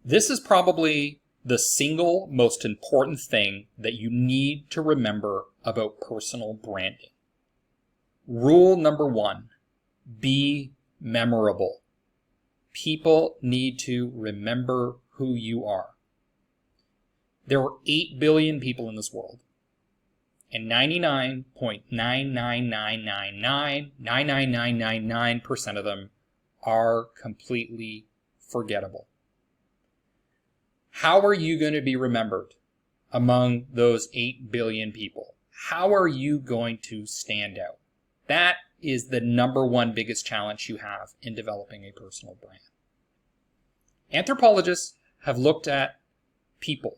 This is probably the single most important thing that you need to remember about personal branding. Rule number 1, be memorable. People need to remember who you are. There are 8 billion people in this world, and 99.999999999% of them are completely forgettable. How are you going to be remembered among those 8 billion people? How are you going to stand out? That is the number one biggest challenge you have in developing a personal brand. Anthropologists have looked at people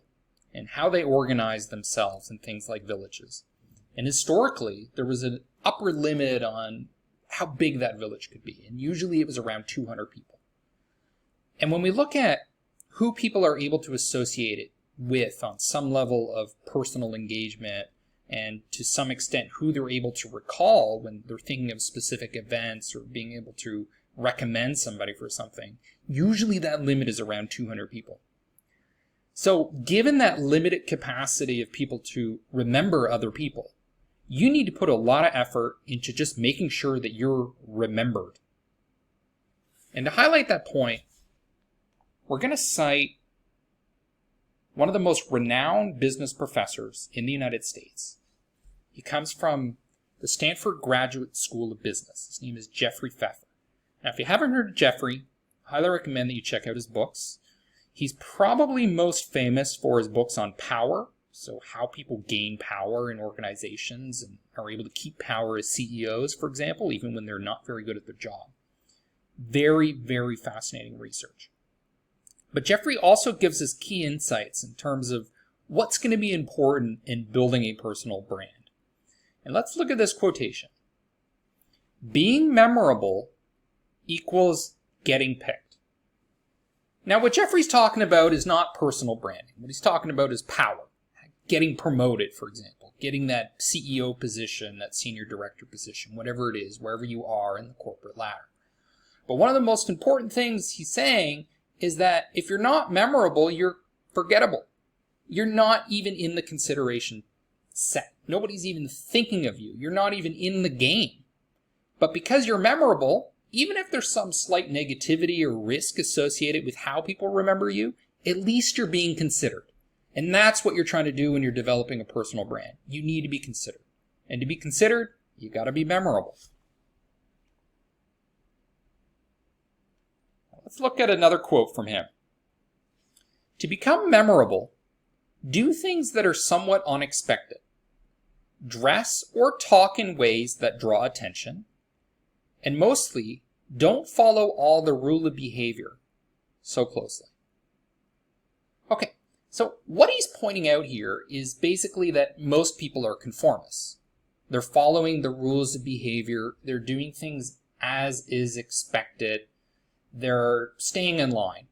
and how they organize themselves in things like villages. And historically, there was an upper limit on how big that village could be. And usually it was around 200 people. And when we look at who people are able to associate it with on some level of personal engagement, and to some extent who they're able to recall when they're thinking of specific events or being able to recommend somebody for something, usually that limit is around 200 people. So given that limited capacity of people to remember other people, you need to put a lot of effort into just making sure that you're remembered. And to highlight that point, we're going to cite one of the most renowned business professors in the United States. He comes from the Stanford Graduate School of Business. His name is Jeffrey Pfeffer. Now, if you haven't heard of Jeffrey, I highly recommend that you check out his books. He's probably most famous for his books on power, so how people gain power in organizations and are able to keep power as CEOs, for example, even when they're not very good at their job. Very, very fascinating research. But Jeffrey also gives us key insights in terms of what's going to be important in building a personal brand. And let's look at this quotation. Being memorable equals getting picked. Now, what Jeffrey's talking about is not personal branding. What he's talking about is power. Getting promoted, for example. Getting that CEO position, that senior director position, whatever it is, wherever you are in the corporate ladder. But one of the most important things he's saying is that if you're not memorable, you're forgettable. You're not even in the consideration set. Nobody's even thinking of you. You're not even in the game. But because you're memorable, even if there's some slight negativity or risk associated with how people remember you, at least you're being considered. And that's what you're trying to do when you're developing a personal brand. You need to be considered. And to be considered, you got to be memorable. Let's look at another quote from him. To become memorable, do things that are somewhat unexpected. Dress or talk in ways that draw attention. And mostly, don't follow all the rule of behavior so closely. Okay, so what he's pointing out here is basically that most people are conformists. They're following the rules of behavior. They're doing things as is expected. They're staying in line.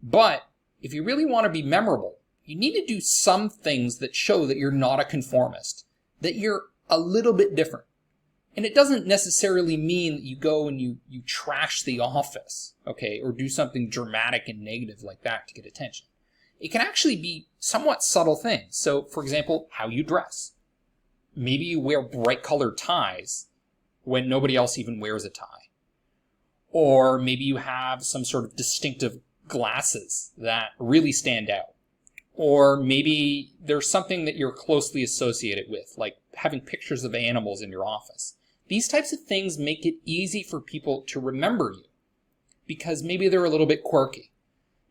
But if you really want to be memorable, you need to do some things that show that you're not a conformist, that you're a little bit different. And it doesn't necessarily mean that you go and you trash the office, okay, or do something dramatic and negative like that to get attention. It can actually be somewhat subtle things. So, for example, how you dress. Maybe you wear bright colored ties when nobody else even wears a tie. Or maybe you have some sort of distinctive glasses that really stand out. Or maybe there's something that you're closely associated with, like having pictures of animals in your office. These types of things make it easy for people to remember you because maybe they're a little bit quirky.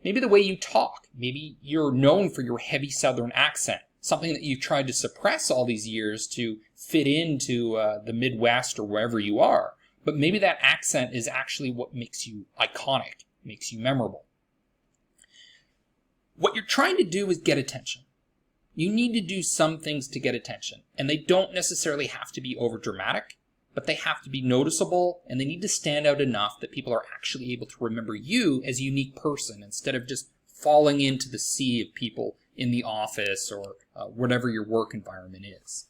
Maybe the way you talk, maybe you're known for your heavy Southern accent, something that you've tried to suppress all these years to fit into the Midwest or wherever you are. But maybe that accent is actually what makes you iconic, makes you memorable. What you're trying to do is get attention. You need to do some things to get attention. And they don't necessarily have to be overdramatic, but they have to be noticeable, and they need to stand out enough that people are actually able to remember you as a unique person instead of just falling into the sea of people in the office or whatever your work environment is.